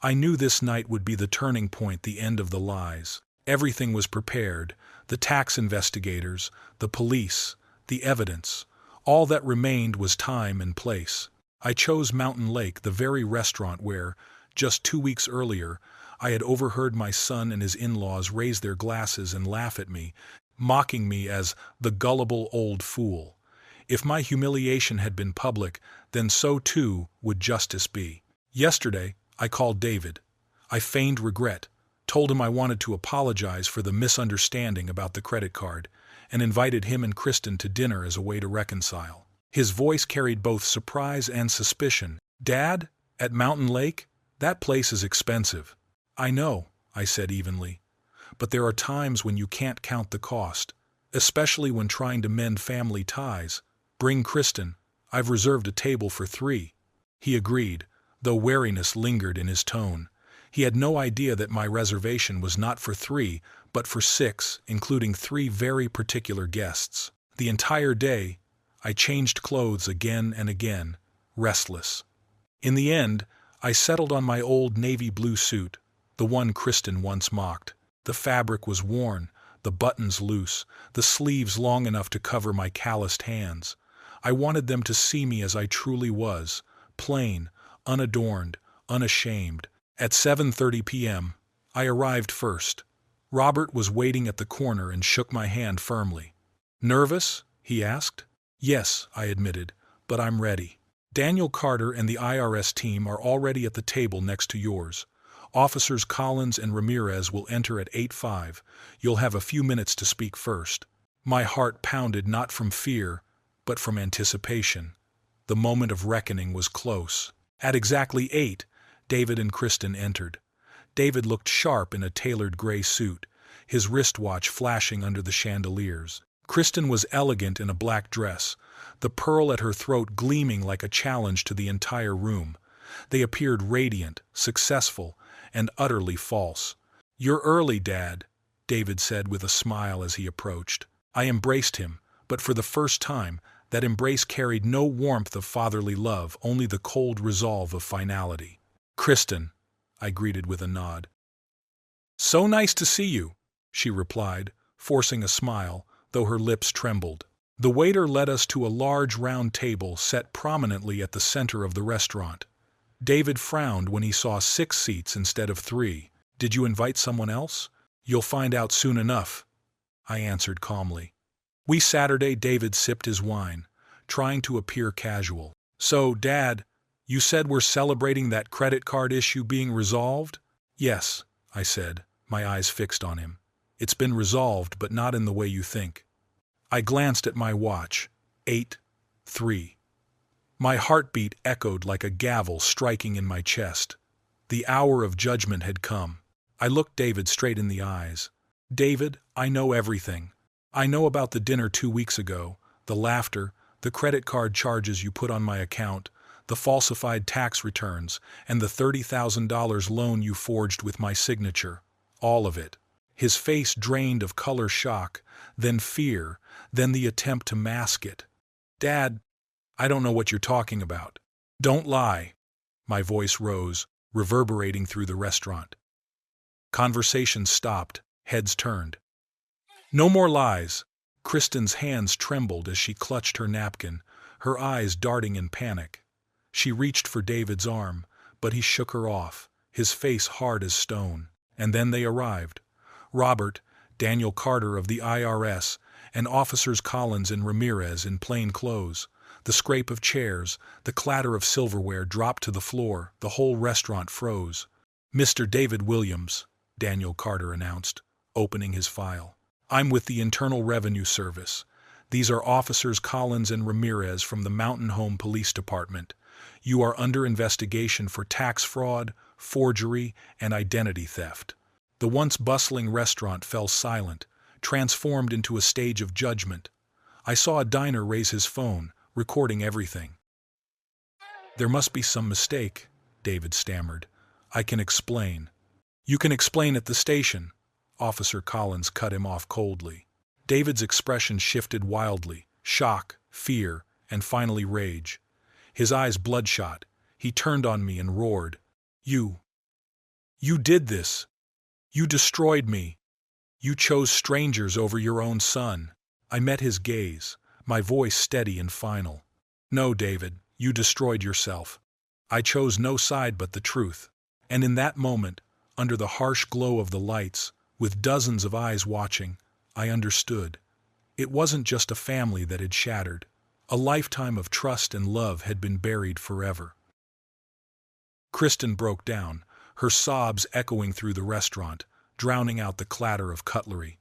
I knew this night would be the turning point, the end of the lies. Everything was prepared, the tax investigators, the police, the evidence. All that remained was time and place. I chose Mountain Lake, the very restaurant where, just 2 weeks earlier, I had overheard my son and his in-laws raise their glasses and laugh at me, mocking me as the gullible old fool. If my humiliation had been public, then so too would justice be. Yesterday, I called David. I feigned regret, told him I wanted to apologize for the misunderstanding about the credit card, and invited him and Kristen to dinner as a way to reconcile. His voice carried both surprise and suspicion. "Dad, at Mountain Lake? That place is expensive." "I know," I said evenly. "But there are times when you can't count the cost, especially when trying to mend family ties. Bring Kristen. I've reserved a table for 3. He agreed, though wariness lingered in his tone. He had no idea that my reservation was not for 3, but for 6, including 3 very particular guests. The entire day, I changed clothes again and again, restless. In the end, I settled on my old navy blue suit, the one Kristen once mocked. The fabric was worn, the buttons loose, the sleeves long enough to cover my calloused hands. I wanted them to see me as I truly was, plain, unadorned, unashamed. At 7:30 p.m., I arrived first. Robert was waiting at the corner and shook my hand firmly. "Nervous?" he asked. "Yes," I admitted, "but I'm ready. Daniel Carter and the IRS team are already at the table next to yours. Officers Collins and Ramirez will enter at 8:05. You'll have a few minutes to speak first." My heart pounded not from fear, but from anticipation. The moment of reckoning was close. At exactly 8, David and Kristen entered. David looked sharp in a tailored gray suit, his wristwatch flashing under the chandeliers. Kristen was elegant in a black dress, the pearl at her throat gleaming like a challenge to the entire room. They appeared radiant, successful, and utterly false. "You're early, Dad," David said with a smile as he approached. I embraced him, but for the first time, that embrace carried no warmth of fatherly love, only the cold resolve of finality. "Kristen," I greeted with a nod. "So nice to see you," she replied, forcing a smile, though her lips trembled. The waiter led us to a large round table set prominently at the center of the restaurant. David frowned when he saw 6 seats instead of 3. "Did you invite someone else?" "You'll find out soon enough," I answered calmly. David sipped his wine, trying to appear casual. "So, Dad, you said we're celebrating that credit card issue being resolved?" "Yes," I said, my eyes fixed on him. "It's been resolved, but not in the way you think." I glanced at my watch. 8:03. My heartbeat echoed like a gavel striking in my chest. The hour of judgment had come. I looked David straight in the eyes. "David, I know everything. I know about the dinner 2 weeks ago, the laughter, the credit card charges you put on my account, the falsified tax returns, and the $30,000 loan you forged with my signature. All of it." His face drained of color shock, then fear, then the attempt to mask it. "Dad, I don't know what you're talking about." "Don't lie." My voice rose, reverberating through the restaurant. Conversation stopped, heads turned. "No more lies." Kristen's hands trembled as she clutched her napkin, her eyes darting in panic. She reached for David's arm, but he shook her off, his face hard as stone. And then they arrived. Robert, Daniel Carter of the IRS, and Officers Collins and Ramirez in plain clothes. The scrape of chairs, the clatter of silverware dropped to the floor. The whole restaurant froze. "Mr. David Williams," Daniel Carter announced, opening his file. "I'm with the Internal Revenue Service. These are Officers Collins and Ramirez from the Mountain Home Police Department. You are under investigation for tax fraud, forgery, and identity theft." The once bustling restaurant fell silent, transformed into a stage of judgment. I saw a diner raise his phone, recording everything. "There must be some mistake," David stammered. "I can explain." "You can explain at the station," Officer Collins cut him off coldly. David's expression shifted wildly: shock, fear, and finally rage. His eyes bloodshot. He turned on me and roared, You did this! You destroyed me! You chose strangers over your own son!" I met his gaze, my voice steady and final. "No, David, you destroyed yourself. I chose no side but the truth." And in that moment, under the harsh glow of the lights, with dozens of eyes watching, I understood. It wasn't just a family that had shattered. A lifetime of trust and love had been buried forever. Kristen broke down, her sobs echoing through the restaurant, drowning out the clatter of cutlery.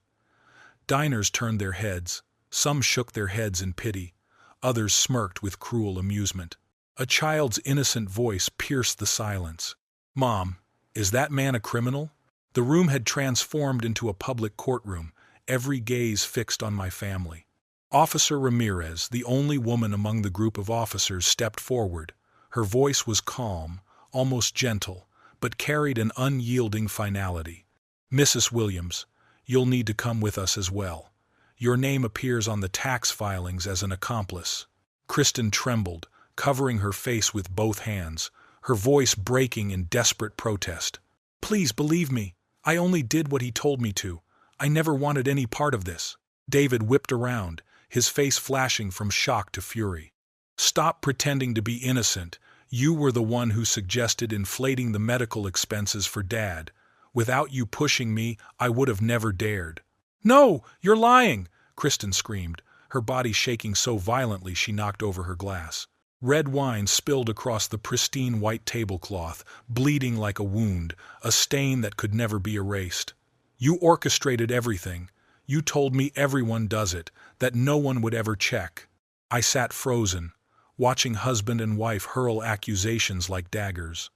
Diners turned their heads. Some shook their heads in pity. Others smirked with cruel amusement. A child's innocent voice pierced the silence. "Mom, is that man a criminal?" The room had transformed into a public courtroom, every gaze fixed on my family. Officer Ramirez, the only woman among the group of officers, stepped forward. Her voice was calm, almost gentle, but carried an unyielding finality. "Mrs. Williams, you'll need to come with us as well. Your name appears on the tax filings as an accomplice." Kristen trembled, covering her face with both hands, her voice breaking in desperate protest. "Please believe me. I only did what he told me to. I never wanted any part of this." David whipped around, his face flashing from shock to fury. "Stop pretending to be innocent. You were the one who suggested inflating the medical expenses for Dad. Without you pushing me, I would have never dared." "No, you're lying!" Kristen screamed, her body shaking so violently she knocked over her glass. Red wine spilled across the pristine white tablecloth, bleeding like a wound, a stain that could never be erased. "You orchestrated everything. You told me everyone does it, that no one would ever check." I sat frozen, watching husband and wife hurl accusations like daggers.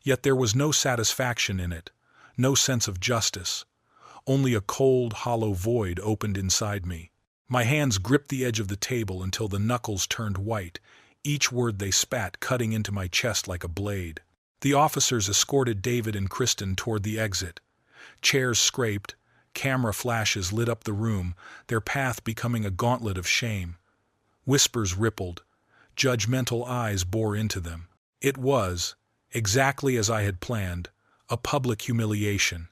Yet there was no satisfaction in it, no sense of justice. Only a cold, hollow void opened inside me. My hands gripped the edge of the table until the knuckles turned white, each word they spat cutting into my chest like a blade. The officers escorted David and Kristen toward the exit. Chairs scraped, camera flashes lit up the room, their path becoming a gauntlet of shame. Whispers rippled, judgmental eyes bore into them. It was, exactly as I had planned, a public humiliation.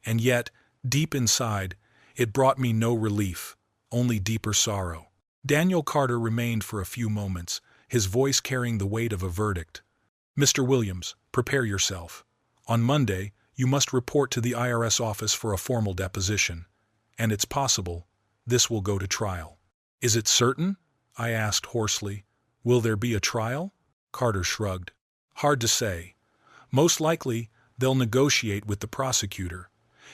And yet, deep inside, it brought me no relief, only deeper sorrow. Daniel Carter remained for a few moments, his voice carrying the weight of a verdict. "Mr. Williams, prepare yourself. On Monday, you must report to the IRS office for a formal deposition. And it's possible this will go to trial." "Is it certain?" I asked hoarsely. "Will there be a trial?" Carter shrugged. "Hard to say. Most likely, they'll negotiate with the prosecutor.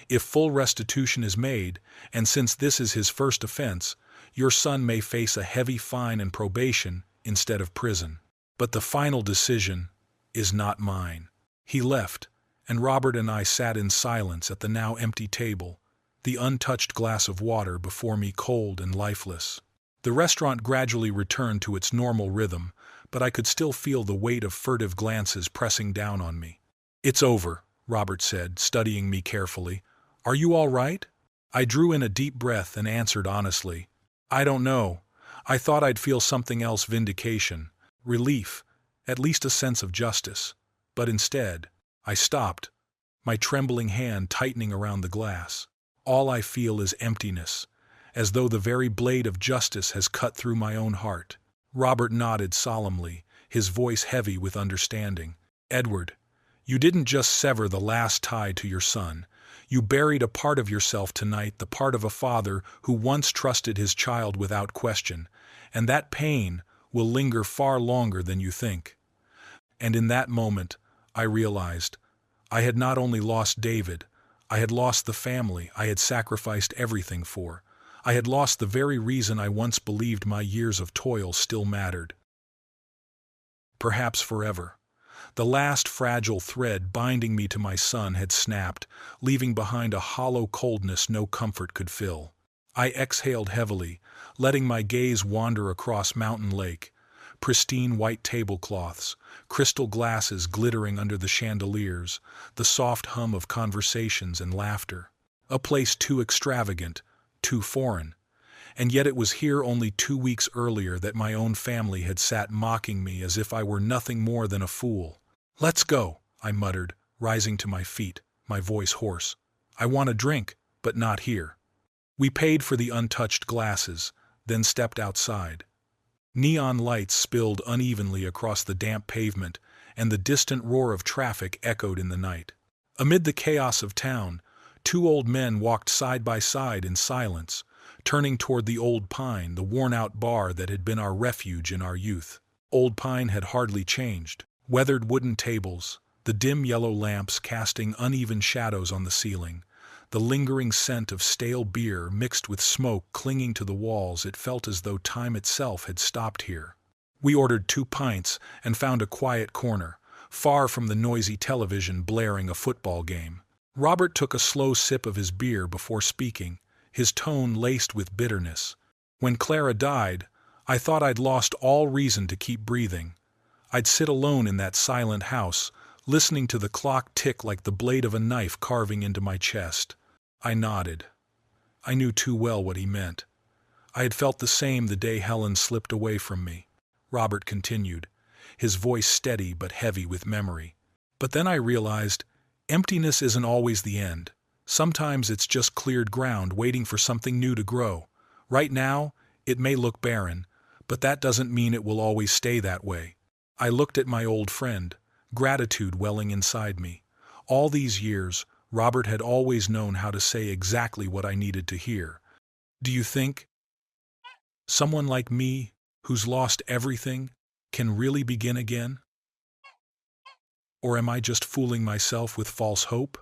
If full restitution is made, and since this is his first offense, your son may face a heavy fine and probation instead of prison. But the final decision is not mine." He left, and Robert and I sat in silence at the now empty table, the untouched glass of water before me cold and lifeless. The restaurant gradually returned to its normal rhythm, but I could still feel the weight of furtive glances pressing down on me. "It's over," Robert said, studying me carefully. "Are you all right?" I drew in a deep breath and answered honestly, "I don't know. I thought I'd feel something else, vindication, relief, at least a sense of justice. But instead, I stopped, my trembling hand tightening around the glass. All I feel is emptiness, as though the very blade of justice has cut through my own heart." Robert nodded solemnly, his voice heavy with understanding. "Edward, you didn't just sever the last tie to your son. You buried a part of yourself tonight, the part of a father who once trusted his child without question. And that pain, will linger far longer than you think. And in that moment, I realized I had not only lost David, I had lost the family I had sacrificed everything for. I had lost the very reason I once believed my years of toil still mattered. Perhaps forever. The last fragile thread binding me to my son had snapped, leaving behind a hollow coldness no comfort could fill. I exhaled heavily, letting my gaze wander across Mountain Lake. Pristine white tablecloths, crystal glasses glittering under the chandeliers, the soft hum of conversations and laughter. A place too extravagant, too foreign. And yet it was here only 2 weeks earlier that my own family had sat mocking me as if I were nothing more than a fool. "Let's go," I muttered, rising to my feet, my voice hoarse. "I want a drink, but not here." We paid for the untouched glasses, then stepped outside. Neon lights spilled unevenly across the damp pavement, and the distant roar of traffic echoed in the night. Amid the chaos of town, 2 old men walked side by side in silence, turning toward the Old Pine, the worn-out bar that had been our refuge in our youth. Old Pine had hardly changed. Weathered wooden tables, the dim yellow lamps casting uneven shadows on the ceiling, the lingering scent of stale beer mixed with smoke clinging to the walls. It felt as though time itself had stopped here. We ordered 2 pints and found a quiet corner, far from the noisy television blaring a football game. Robert took a slow sip of his beer before speaking, his tone laced with bitterness. "When Clara died, I thought I'd lost all reason to keep breathing. I'd sit alone in that silent house, listening to the clock tick like the blade of a knife carving into my chest." I nodded. I knew too well what he meant. I had felt the same the day Helen slipped away from me. Robert continued, his voice steady but heavy with memory. "But then I realized, emptiness isn't always the end. Sometimes it's just cleared ground waiting for something new to grow. Right now, it may look barren, but that doesn't mean it will always stay that way." I looked at my old friend, gratitude welling inside me. All these years, Robert had always known how to say exactly what I needed to hear. "Do you think someone like me, who's lost everything, can really begin again? Or am I just fooling myself with false hope?"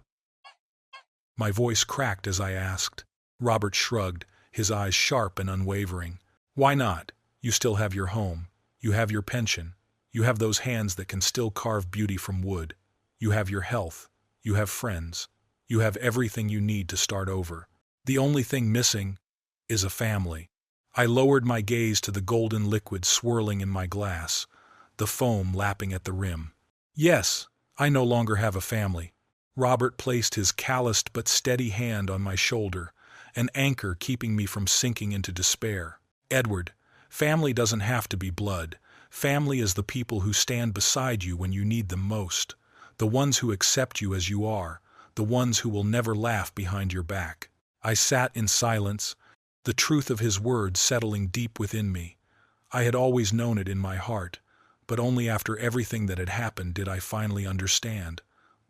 My voice cracked as I asked. Robert shrugged, his eyes sharp and unwavering. "Why not? You still have your home. You have your pension. You have those hands that can still carve beauty from wood. You have your health. You have friends. You have everything you need to start over. The only thing missing is a family." I lowered my gaze to the golden liquid swirling in my glass, the foam lapping at the rim. "Yes, I no longer have a family." Robert placed his calloused but steady hand on my shoulder, an anchor keeping me from sinking into despair. "Edward, family doesn't have to be blood. Family is the people who stand beside you when you need them most, the ones who accept you as you are, the ones who will never laugh behind your back." I sat in silence, the truth of his words settling deep within me. I had always known it in my heart, but only after everything that had happened did I finally understand.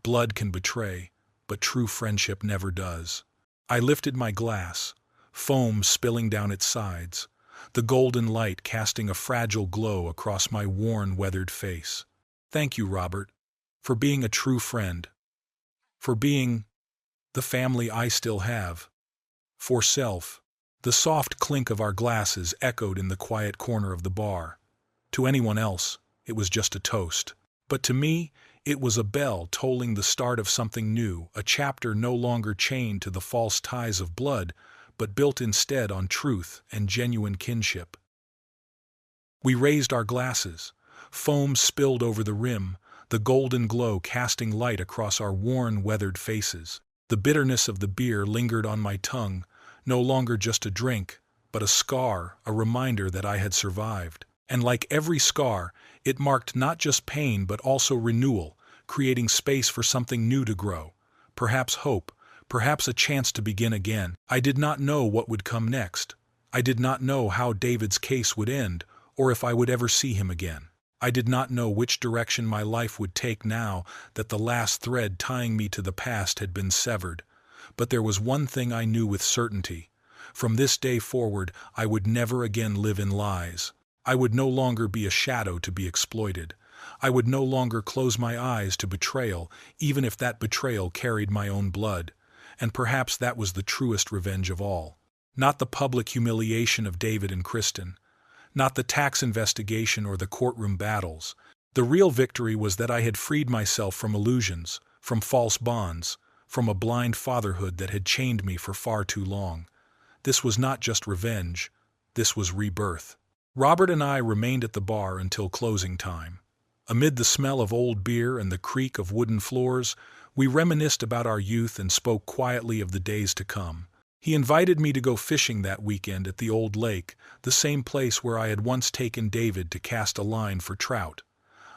Blood can betray, but true friendship never does. I lifted my glass, foam spilling down its sides, the golden light casting a fragile glow across my worn, weathered face. "Thank you, Robert, for being a true friend, for being the family I still have, for self." The soft clink of our glasses echoed in the quiet corner of the bar. To anyone else, it was just a toast. But to me, it was a bell tolling the start of something new, a chapter no longer chained to the false ties of blood, but built instead on truth and genuine kinship. We raised our glasses. Foam spilled over the rim, the golden glow casting light across our worn, weathered faces. The bitterness of the beer lingered on my tongue, no longer just a drink, but a scar, a reminder that I had survived. And like every scar, it marked not just pain but also renewal, creating space for something new to grow. Perhaps hope, perhaps a chance to begin again. I did not know what would come next. I did not know how David's case would end, or if I would ever see him again. I did not know which direction my life would take now that the last thread tying me to the past had been severed. But there was one thing I knew with certainty. From this day forward, I would never again live in lies. I would no longer be a shadow to be exploited. I would no longer close my eyes to betrayal, even if that betrayal carried my own blood. And perhaps that was the truest revenge of all. Not the public humiliation of David and Kristen, not the tax investigation or the courtroom battles. The real victory was that I had freed myself from illusions, from false bonds, from a blind fatherhood that had chained me for far too long. This was not just revenge, this was rebirth. Robert and I remained at the bar until closing time. Amid the smell of old beer and the creak of wooden floors, we reminisced about our youth and spoke quietly of the days to come. He invited me to go fishing that weekend at the old lake, the same place where I had once taken David to cast a line for trout.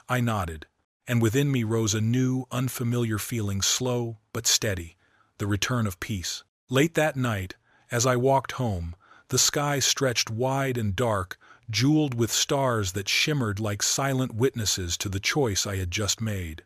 I nodded, and within me rose a new, unfamiliar feeling, slow but steady, the return of peace. Late that night, as I walked home, the sky stretched wide and dark, jeweled with stars that shimmered like silent witnesses to the choice I had just made.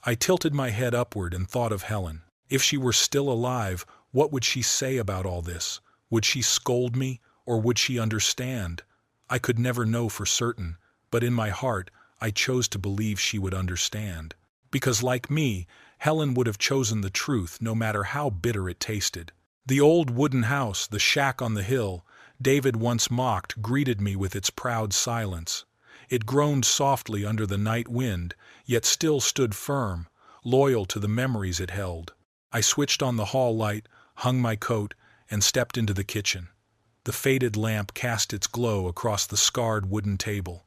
I tilted my head upward and thought of Helen. If she were still alive, what would she say about all this? Would she scold me, or would she understand? I could never know for certain, but in my heart, I chose to believe she would understand. Because like me, Helen would have chosen the truth no matter how bitter it tasted. The old wooden house, the shack on the hill, David once mocked, greeted me with its proud silence. It groaned softly under the night wind, yet still stood firm, loyal to the memories it held. I switched on the hall light, hung my coat, and stepped into the kitchen. The faded lamp cast its glow across the scarred wooden table.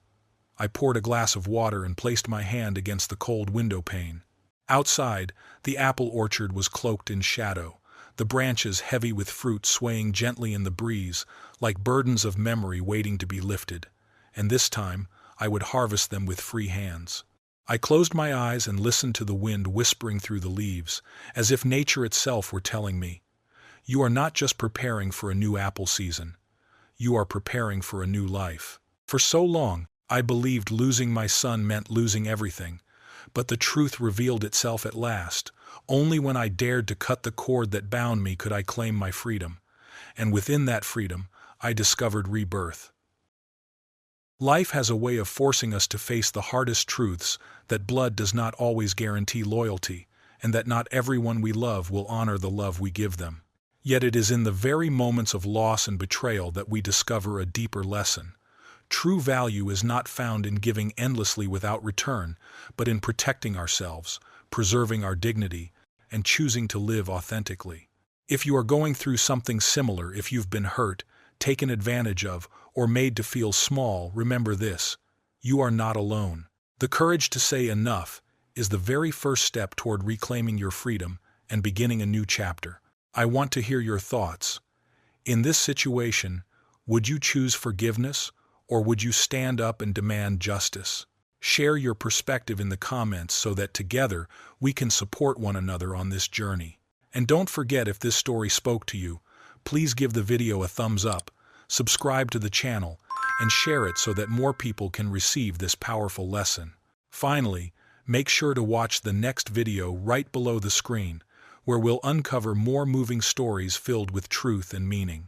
I poured a glass of water and placed my hand against the cold window pane. Outside, the apple orchard was cloaked in shadow, the branches heavy with fruit swaying gently in the breeze, like burdens of memory waiting to be lifted. And this time, I would harvest them with free hands. I closed my eyes and listened to the wind whispering through the leaves, as if nature itself were telling me, "You are not just preparing for a new apple season. You are preparing for a new life." For so long, I believed losing my son meant losing everything, but the truth revealed itself at last. Only when I dared to cut the cord that bound me could I claim my freedom, and within that freedom, I discovered rebirth. Life has a way of forcing us to face the hardest truths, that blood does not always guarantee loyalty, and that not everyone we love will honor the love we give them. Yet it is in the very moments of loss and betrayal that we discover a deeper lesson. True value is not found in giving endlessly without return, but in protecting ourselves, preserving our dignity, and choosing to live authentically. If you are going through something similar, if you've been hurt, taken advantage of, or made to feel small, remember this: you are not alone. The courage to say enough is the very first step toward reclaiming your freedom and beginning a new chapter. I want to hear your thoughts. In this situation, would you choose forgiveness, or would you stand up and demand justice? Share your perspective in the comments so that together we can support one another on this journey. And don't forget, if this story spoke to you, please give the video a thumbs up, subscribe to the channel, and share it so that more people can receive this powerful lesson. Finally, make sure to watch the next video right below the screen, where we'll uncover more moving stories filled with truth and meaning.